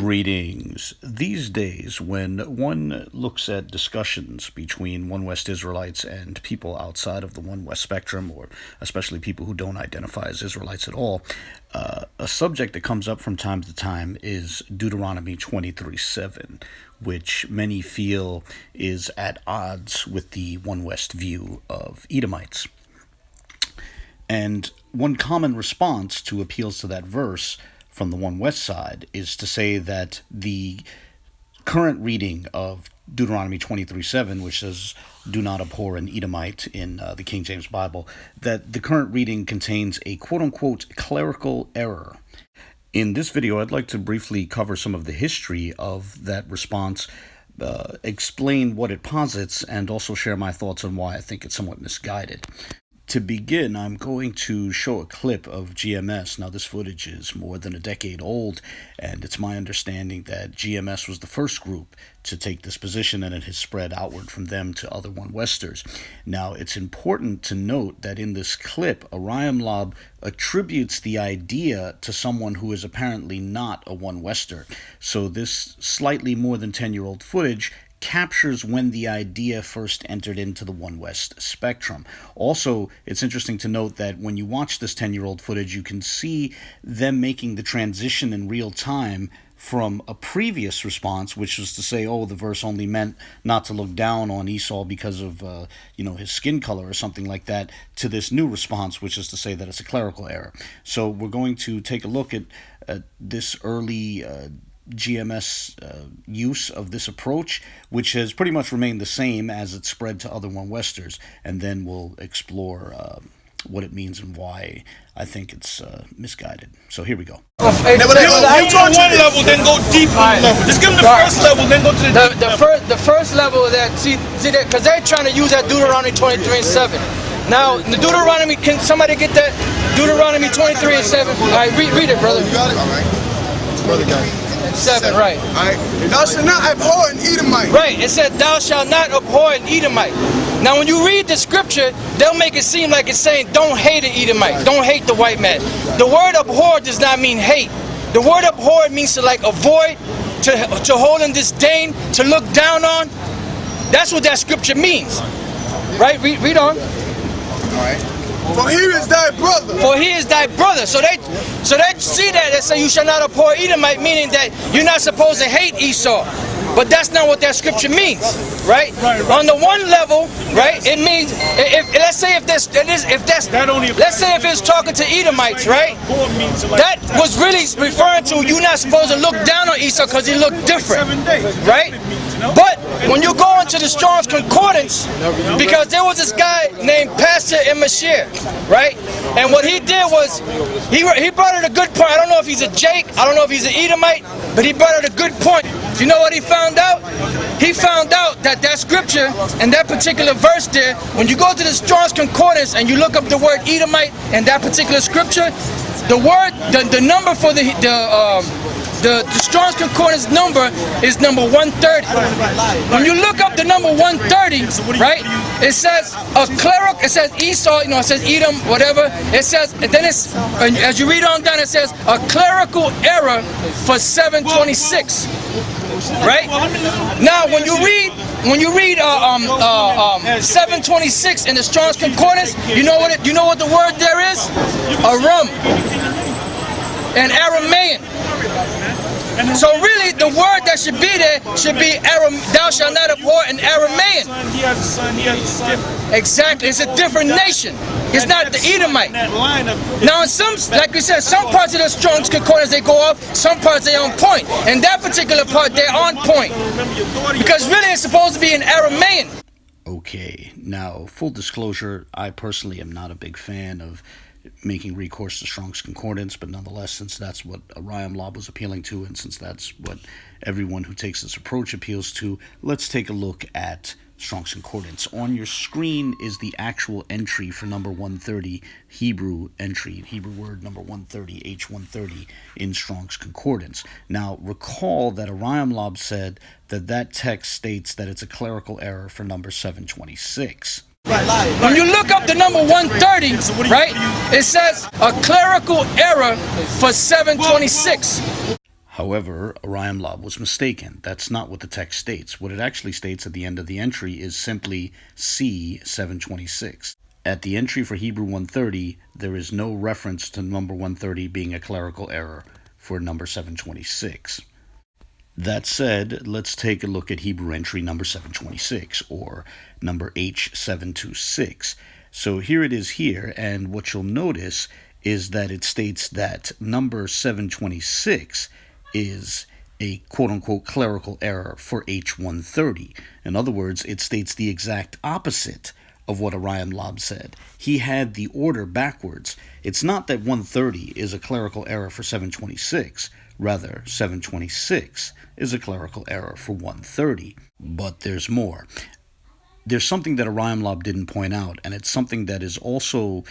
Greetings. These days, when one looks at discussions between One West Israelites and people outside of the One West spectrum, or especially people who don't identify as Israelites at all, a subject that comes up from time to time is Deuteronomy 23:7, which many feel is at odds with the One West view of Edomites. And one common response to appeals to that verse from the One West side is to say that the current reading of Deuteronomy 23:7, which says, "Do not abhor an Edomite" in the King James Bible, that the current reading contains a quote-unquote clerical error. In this video, I'd like to briefly cover some of the history of that response, explain what it posits, and also share my thoughts on why I think it's somewhat misguided. To begin, I'm going to show a clip of GMS. Now, this footage is more than a decade old, and it's my understanding that GMS was the first group to take this position, and it has spread outward from them to other One Westers. Now, it's important to note that in this clip, Oriam Lob attributes the idea to someone who is apparently not a One Wester. So this slightly more than 10-year-old footage captures when the idea first entered into the One West spectrum. Also, it's interesting to note that when you watch this 10-year-old footage, you can see them making the transition in real time from a previous response, which was to say, oh, the verse only meant not to look down on Esau because of, his skin color or something like that, to this new response, which is to say that it's a clerical error. So we're going to take a look at this early GMS use of this approach, which has pretty much remained the same as it spread to other One Westers, and then we'll explore what it means and why I think it's misguided. So here we go. You go to one level, then go deep on level. Just give them the first level, then go to the first level of that. See that, because they're trying to use that Deuteronomy 23:7. Now, the Deuteronomy, can somebody get that Deuteronomy 23:7? All right, read it, brother. You got it? All right. Brother got it. 7, right. All right. Thou shalt not abhor an Edomite. Right. It said, "Thou shalt not abhor an Edomite." Now, when you read the scripture, they'll make it seem like it's saying, "Don't hate an Edomite. Don't hate the white man." The word abhor does not mean hate. The word abhor means to avoid, to hold in disdain, to look down on. That's what that scripture means. Right. Read on. All right. For he is thy brother. For he is thy brother. So they see that they say you shall not abhor Edomite, meaning that you're not supposed to hate Esau. But that's not what that scripture means, right? On the one level, right, it means let's say if it's talking to Edomites, right? That was really referring to you not supposed to look down on Esau because he looked different, right? But when you go into the Strong's Concordance, because there was this guy named Pastor al-MaseeHee, right? And what he did was he brought out a good point. I don't know if he's a Jake, I don't know if he's an Edomite, but he brought out a good point. You know what he found out? He found out that scripture and that particular verse there, when you go to the Strong's Concordance and you look up the word Edomite and that particular scripture, the number for the Strong's Concordance number is number 130. When you look up the number 130, right, it says a clerical, it says Esau, it says Edom, whatever. It says, and then and as you read on down, it says a clerical error for 726. Right? Now, when you read 726 in the Strong's Concordance, you know what the word there is? Aram, an Aramaean. So really, the word that should be there should be thou shalt not abhor an Aramaean. Exactly, it's a different nation. It's not the Edomite. Now, in some, like we said, some parts of the Strong's Concordance they go off, some parts they're on point. In that particular part, they're on point. Because really, it's supposed to be an Aramaean. Okay, now, full disclosure, I personally am not a big fan of making recourse to Strong's Concordance, but nonetheless, since that's what Oriam Lob was appealing to, and since that's what everyone who takes this approach appeals to, let's take a look at Strong's Concordance. On your screen is the actual entry for number 130, Hebrew entry, Hebrew word number 130, H130 in Strong's Concordance. Now, recall that Oriam Lob said that text states that it's a clerical error for number 726. When you look up the number 130, right, it says a clerical error for 726. However, Oriam Lob was mistaken. That's not what the text states. What it actually states at the end of the entry is simply C 726. At the entry for Hebrew 130, there is no reference to number 130 being a clerical error for number 726. That said, let's take a look at Hebrew entry number 726, or number H726. So here it is here, and what you'll notice is that it states that number 726 is a quote-unquote clerical error for H130. In other words, it states the exact opposite of what Oriam Lob said. He had the order backwards. It's not that 130 is a clerical error for 726. Rather, 726 is a clerical error for 130. But there's more. There's something that Oriam Lob didn't point out, and it's something that is also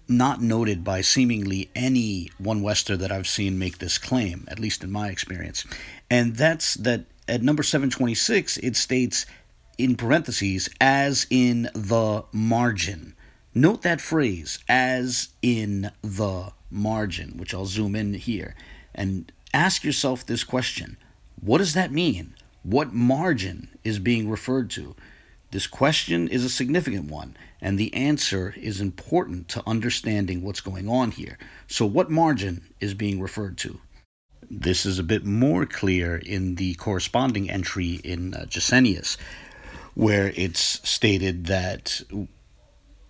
not noted by seemingly any one Wester that I've seen make this claim, at least in my experience. And that's that at number 726, it states in parentheses, as in the margin. Note that phrase, as in the margin, which I'll zoom in here, and ask yourself this question. What does that mean? What margin is being referred to? This question is a significant one, and the answer is important to understanding what's going on here. So what margin is being referred to? This is a bit more clear in the corresponding entry in Gesenius, where it's stated that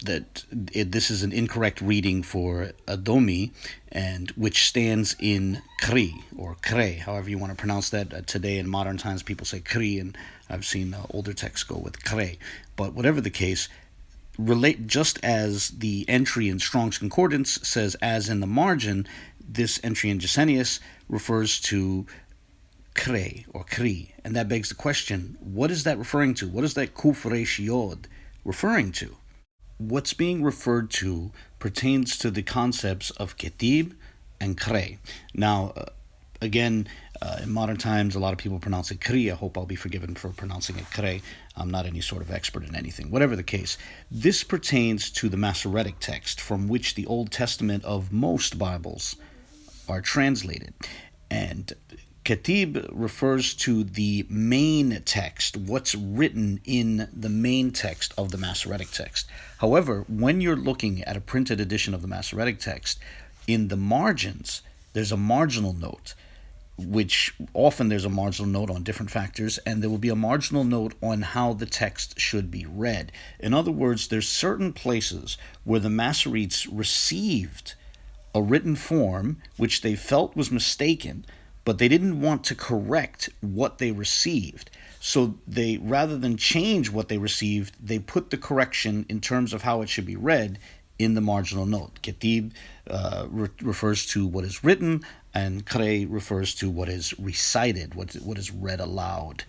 this is an incorrect reading for Adomi, and which stands in Qere, or Qere, however you want to pronounce that. Today in modern times people say Qere, and I've seen older texts go with Qere. But whatever the case, just as the entry in Strong's Concordance says as in the margin, this entry in Gesenius refers to Qere, or Qere, and that begs the question, what is that referring to? What is that Kuf Resh Yod referring to? What's being referred to pertains to the concepts of Kethib and Qere. Now, again, in modern times, a lot of people pronounce it Qere. I hope I'll be forgiven for pronouncing it Qere. I'm not any sort of expert in anything. Whatever the case, this pertains to the Masoretic text from which the Old Testament of most Bibles are translated. And Kethib refers to the main text, what's written in the main text of the Masoretic text. However, when you're looking at a printed edition of the Masoretic text, in the margins, there's a marginal note, which often there's a marginal note on different factors, and there will be a marginal note on how the text should be read. In other words, there's certain places where the Masoretes received a written form which they felt was mistaken, but they didn't want to correct what they received. So they, rather than change what they received, they put the correction in terms of how it should be read in the marginal note. Kethib refers to what is written, and Qere refers to what is recited, what is read aloud.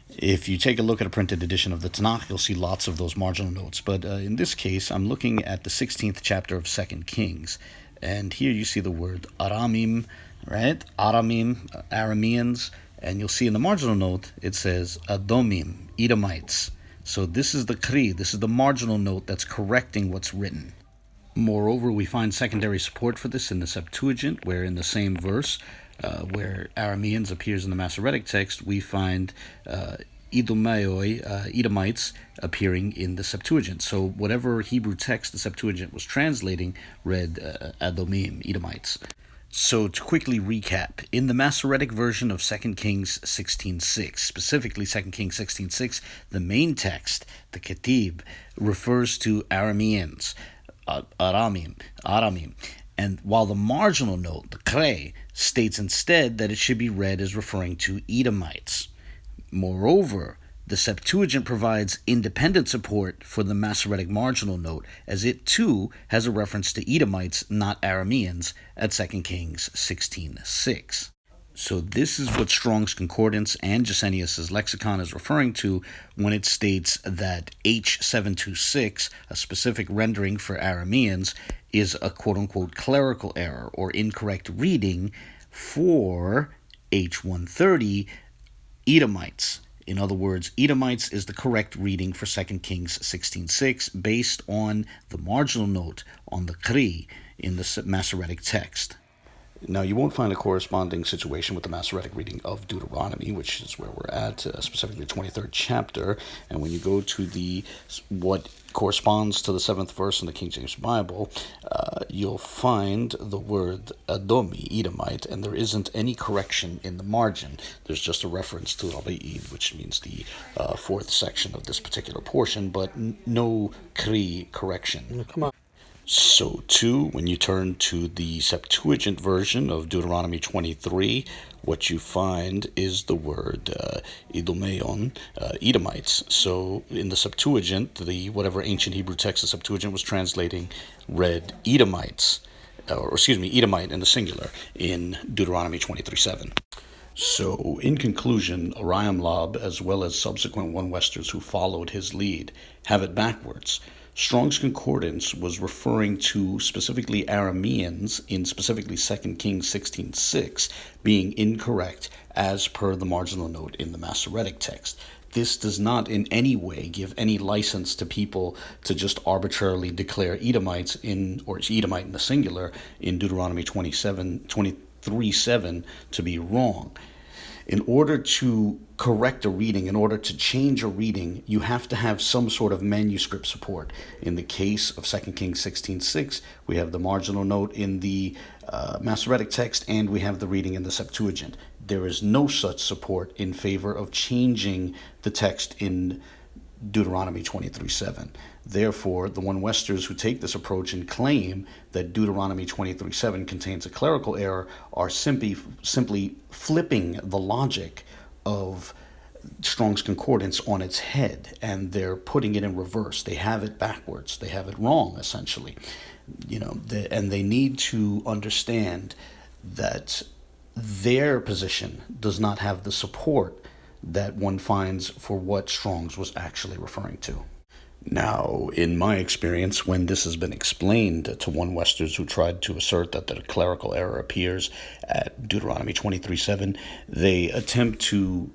If you take a look at a printed edition of the Tanakh, you'll see lots of those marginal notes. But in this case, I'm looking at the 16th chapter of 2 Kings. And here you see the word Aramim, right? Aramim, Arameans. And you'll see in the marginal note, it says Adomim, Edomites. So this is the Qere, this is the marginal note that's correcting what's written. Moreover, we find secondary support for this in the Septuagint, where in the same verse, where Arameans appears in the Masoretic text, we find Edomites appearing in the Septuagint. So whatever Hebrew text the Septuagint was translating read Adomim, Edomites. So to quickly recap, in the Masoretic version of 2 Kings 16:6, specifically 2 Kings 16:6, the main text, the Kethib, refers to Arameans, Aramim, and while the marginal note, the Qere, states instead that it should be read as referring to Edomites. Moreover, the Septuagint provides independent support for the Masoretic marginal note, as it too has a reference to Edomites, not Arameans, at 2 Kings 16:6. So this is what Strong's Concordance and Gesenius' lexicon is referring to when it states that H726, a specific rendering for Arameans, is a quote-unquote clerical error or incorrect reading for H130, Edomites. In other words, Edomites is the correct reading for 2 Kings 16:6 based on the marginal note on the Qere in the Masoretic text. Now, you won't find a corresponding situation with the Masoretic reading of Deuteronomy, which is where we're at, specifically the 23rd chapter. And when you go to what corresponds to the 7th verse in the King James Bible, you'll find the word Edomite, and there isn't any correction in the margin. There's just a reference to al-MaseeHee, which means the fourth section of this particular portion, but no Qere correction. Come on. So, too, when you turn to the Septuagint version of Deuteronomy 23, what you find is the word Edomites. So, in the Septuagint, whatever ancient Hebrew text the Septuagint was translating read Edomites, Edomite in the singular in Deuteronomy 23:7. So, in conclusion, Oriam Lob, as well as subsequent one-Westers who followed his lead, have it backwards. Strong's Concordance was referring to specifically Arameans in specifically 2 Kings 16:6 being incorrect as per the marginal note in the Masoretic text. This does not in any way give any license to people to just arbitrarily declare Edomite in the singular in Deuteronomy 23:7 to be wrong. In order to correct a reading, in order to change a reading, you have to have some sort of manuscript support. In the case of 2 Kings 16:6, we have the marginal note in the Masoretic text, and we have the reading in the Septuagint. There is no such support in favor of changing the text in Deuteronomy 23:7. Therefore, the one-Westers who take this approach and claim that Deuteronomy 23:7 contains a clerical error are simply flipping the logic of Strong's Concordance on its head, and they're putting it in reverse. They have it backwards. They have it wrong, essentially. And they need to understand that their position does not have the support that one finds for what Strong's was actually referring to. Now, in my experience, when this has been explained to one-Westers who tried to assert that the clerical error appears at Deuteronomy 23:7, they attempt to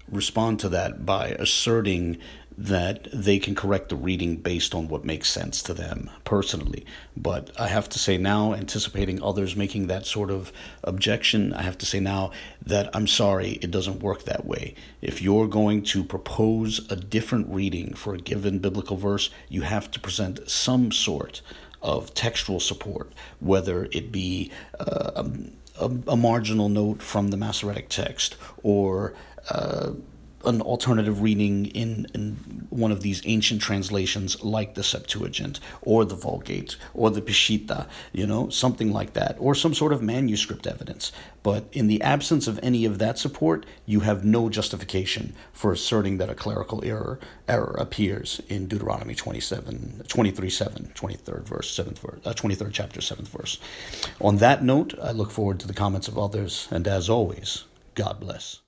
respond to that by asserting that they can correct the reading based on what makes sense to them personally. But I have to say now, anticipating others making that sort of objection, I have to say now that I'm sorry, it doesn't work that way. If you're going to propose a different reading for a given biblical verse, you have to present some sort of textual support, whether it be a marginal note from the Masoretic text or an alternative reading in one of these ancient translations like the Septuagint or the Vulgate or the Peshitta, something like that, or some sort of manuscript evidence. But in the absence of any of that support, you have no justification for asserting that a clerical error appears in Deuteronomy 23:7, 23rd chapter, 7th verse. On that note, I look forward to the comments of others, and as always, God bless.